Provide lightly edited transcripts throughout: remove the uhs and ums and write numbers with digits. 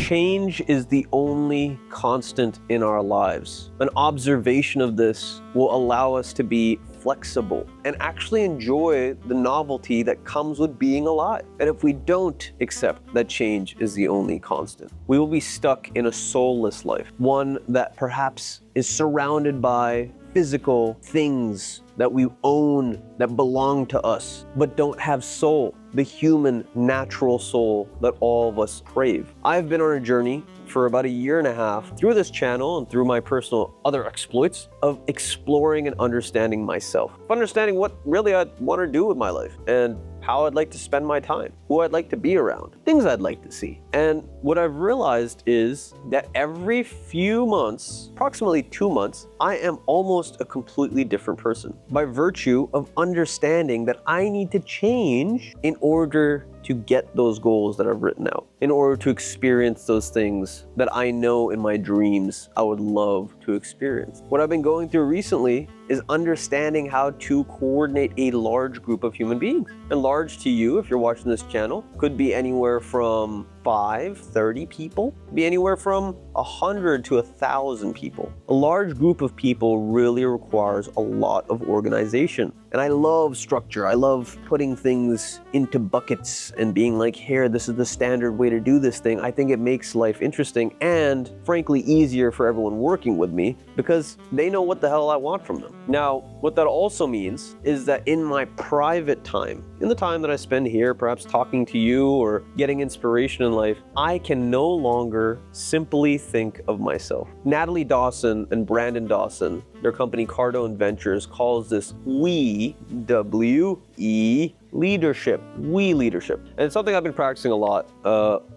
Change is the only constant in our lives. An observation of this will allow us to be flexible and actually enjoy the novelty that comes with being alive. And if we don't accept that change is the only constant, we will be stuck in a soulless life, one that perhaps is surrounded by physical things that we own, that belong to us, but don't have soul, the human natural soul that all of us crave. I've been on a journey for about 1.5 years through this channel and through my personal other exploits of exploring and understanding myself, understanding what really I want to do with my life and how I'd like to spend my time, who I'd like to be around, things I'd like to see. And what I've realized is that every few months, approximately 2 months, I am almost a completely different person by virtue of understanding that I need to change in order to get those goals that I've written out, in order to experience those things that I know in my dreams I would love to experience. What I've been going through recently is understanding how to coordinate a large group of human beings. And large to you, if you're watching this channel, could be anywhere from 30 people, be anywhere from 100 to 1,000 people. A large group of people really requires a lot of organization. And I love structure. I love putting things into buckets and being like, here, this is the standard way to do this thing. I think it makes life interesting and frankly easier for everyone working with me because they know what the hell I want from them. Now, what that also means is that in my private time, in the time that I spend here, perhaps talking to you or getting inspiration in life, I can no longer simply think of myself. Natalie Dawson and Brandon Dawson, their company Cardone Ventures, calls this we, W-E, leadership, we leadership. And it's something I've been practicing a lot.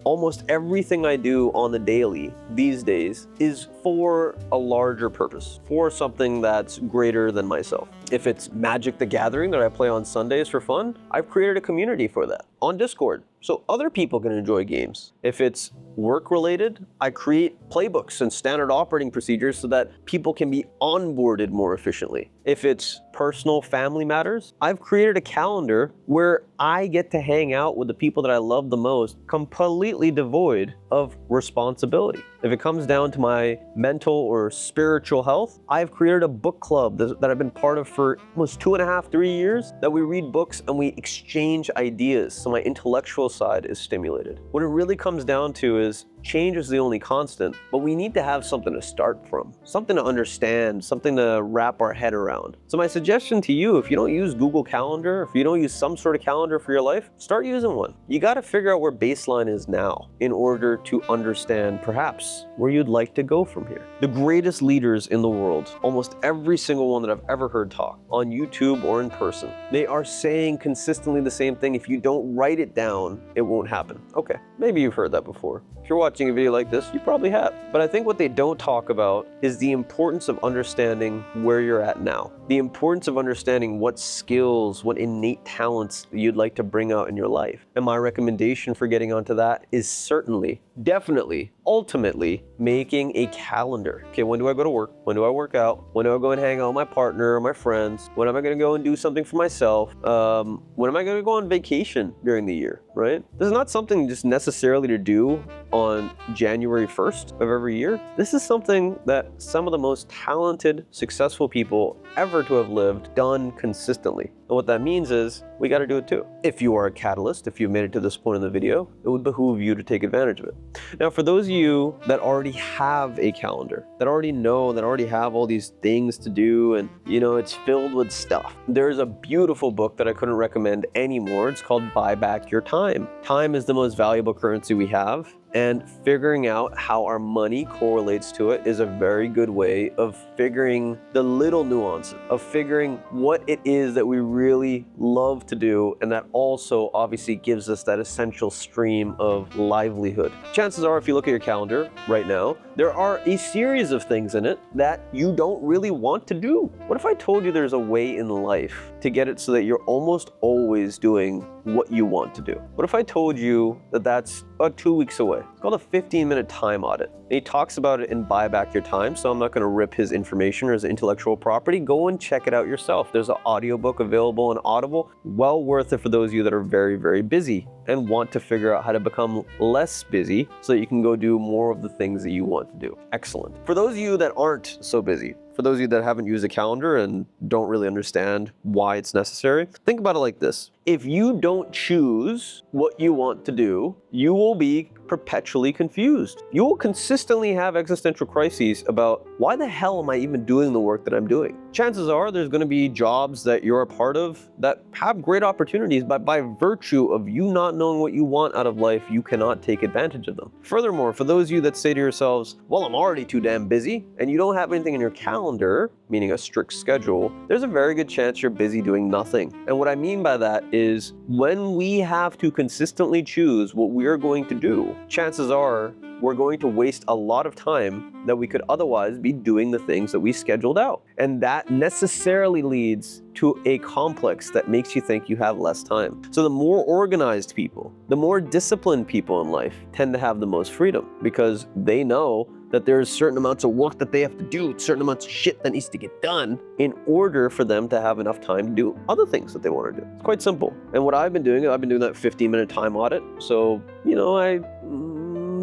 Almost everything I do on the daily these days is for a larger purpose, for something that's greater than myself. If it's Magic the Gathering that I play on Sundays for fun, I've created a community for that on Discord, so other people can enjoy games. If it's work related, I create playbooks and standard operating procedures so that people can be onboarded more efficiently. If it's personal family matters, I've created a calendar where I get to hang out with the people that I love the most, completely devoid of responsibility. If it comes down to my mental or spiritual health, I've created a book club that I've been part of for almost 2.5, 3 years, that we read books and we exchange ideas so my intellectual side is stimulated. What it really comes down to is change is the only constant, but we need to have something to start from, something to understand, something to wrap our head around. So my suggestion to you, if you don't use Google Calendar, if you don't use some sort of calendar for your life, start using one. You got to figure out where baseline is now in order to understand perhaps where you'd like to go from here. The greatest leaders in the world, almost every single one that I've ever heard talk on YouTube or in person, they are saying consistently the same thing. If you don't write it down, it won't happen. Okay, maybe you've heard that before. If you're watching a video like this, you probably have. But I think what they don't talk about is the importance of understanding where you're at now. The importance of understanding what skills, what innate talents you'd like to bring out in your life. And my recommendation for getting onto that is certainly, definitely, ultimately, making a calendar. Okay, when do I go to work? When do I work out? When do I go and hang out with my partner or my friends? When am I gonna go and do something for myself? When am I gonna go on vacation during the year, right? This is not something just necessarily to do on January 1st of every year. This is something that some of the most talented, successful people ever to have lived done consistently. And what that means is we got to do it too. If you are a catalyst, if you've made it to this point in the video, it would behoove you to take advantage of it. Now, for those of you that already have a calendar, that already know, that already have all these things to do, and you know, it's filled with stuff. There's a beautiful book that I couldn't recommend anymore. It's called Buy Back Your Time. Time is the most valuable currency we have. And figuring out how our money correlates to it is a very good way of figuring the little nuances, of figuring what it is that we really love to do, and that also obviously gives us that essential stream of livelihood. Chances are, if you look at your calendar right now, there are a series of things in it that you don't really want to do. What if I told you there's a way in life to get it so that you're almost always doing what you want to do? What if I told you that that's about 2 weeks away? It's called a 15-minute time audit. And he talks about it in Buy Back Your Time, so I'm not going to rip his information or his intellectual property. Go and check it out yourself. There's an audiobook available on Audible. Well worth it for those of you that are very, very busy and want to figure out how to become less busy so that you can go do more of the things that you want to do. Excellent. For those of you that aren't so busy, for those of you that haven't used a calendar and don't really understand why it's necessary, think about it like this. If you don't choose what you want to do, you will be perpetually confused. You will consistently have existential crises about why the hell am I even doing the work that I'm doing? Chances are there's going to be jobs that you're a part of that have great opportunities, but by virtue of you not knowing what you want out of life, you cannot take advantage of them. Furthermore, for those of you that say to yourselves, well, I'm already too damn busy, and you don't have anything in your calendar, meaning a strict schedule, there's a very good chance you're busy doing nothing. And what I mean by that is when we have to consistently choose what we are going to do, chances are we're going to waste a lot of time that we could otherwise be doing the things that we scheduled out. And that necessarily leads to a complex that makes you think you have less time. So the more organized people, the more disciplined people in life tend to have the most freedom because they know that there's certain amounts of work that they have to do, certain amounts of shit that needs to get done in order for them to have enough time to do other things that they want to do. It's quite simple. And what I've been doing that 15-minute time audit. So,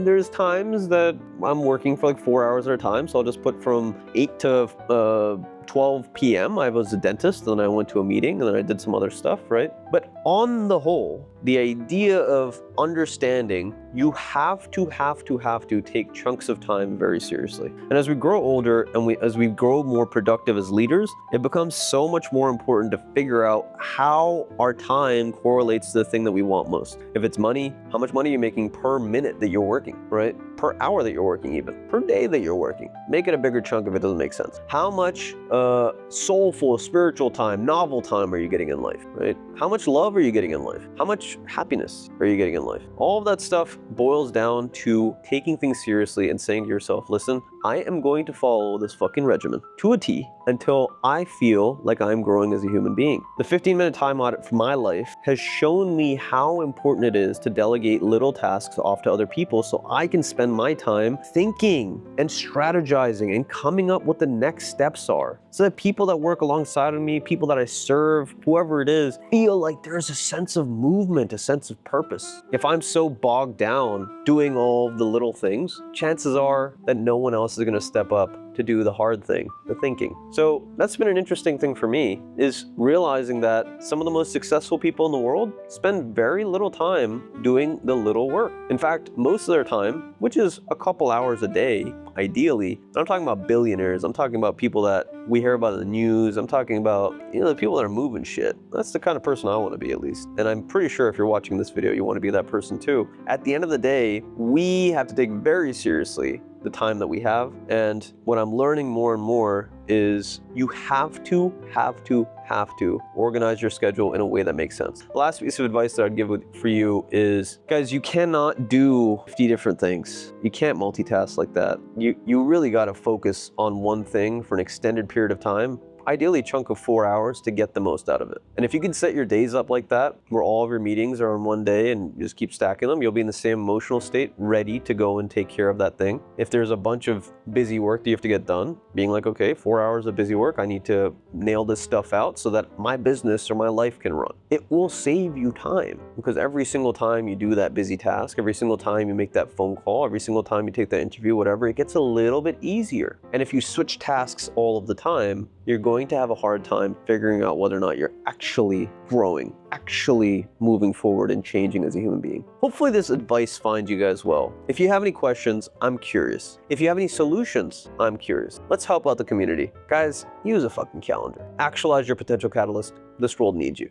there's times that I'm working for like 4 hours at a time. So I'll just put from 8 to 12 p.m. I was a dentist, then I went to a meeting, and then I did some other stuff, right? But on the whole, the idea of understanding you have to take chunks of time very seriously. And as we grow older and as we grow more productive as leaders, it becomes so much more important to figure out how our time correlates to the thing that we want most. If it's money, how much money are you making per minute that you're working, right? Per hour that you're working even, per day that you're working. Make it a bigger chunk if it doesn't make sense. How much soulful, spiritual time, novel time are you getting in life, right? How much love are you getting in life? How much happiness are you getting in life? All of that stuff boils down to taking things seriously and saying to yourself, listen, I am going to follow this fucking regimen to a T until I feel like I'm growing as a human being. The 15-minute time audit for my life has shown me how important it is to delegate little tasks off to other people so I can spend my time thinking and strategizing and coming up what the next steps are. So that people that work alongside of me, people that I serve, whoever it is, feel like there's a sense of movement, a sense of purpose. If I'm so bogged down doing all the little things, chances are that no one else is going to step up to do the hard thing, the thinking. So that's been an interesting thing for me, is realizing that some of the most successful people in the world spend very little time doing the little work. In fact, most of their time, which is a couple hours a day, ideally, I'm talking about billionaires, I'm talking about people that we hear about in the news, I'm talking about, the people that are moving shit. That's the kind of person I want to be, at least. And I'm pretty sure if you're watching this video, you want to be that person too. At the end of the day, we have to take very seriously the time that we have. And what I'm learning more and more is you have to organize your schedule in a way that makes sense. The last piece of advice that I'd give for you is, guys, you cannot do 50 different things. You can't multitask like that. You really got to focus on one thing for an extended period of time. Ideally a chunk of 4 hours to get the most out of it. And if you can set your days up like that, where all of your meetings are on one day and you just keep stacking them, you'll be in the same emotional state, ready to go and take care of that thing. If there's a bunch of busy work that you have to get done, being like, okay, 4 hours of busy work, I need to nail this stuff out so that my business or my life can run. It will save you time, because every single time you do that busy task, every single time you make that phone call, every single time you take that interview, whatever, it gets a little bit easier. And if you switch tasks all of the time, you're going to have a hard time figuring out whether or not you're actually growing, actually moving forward and changing as a human being. Hopefully this advice finds you guys well. If you have any questions, I'm curious. If you have any solutions, I'm curious. Let's help out the community. Guys, use a fucking calendar. Actualize your potential catalyst. This world needs you.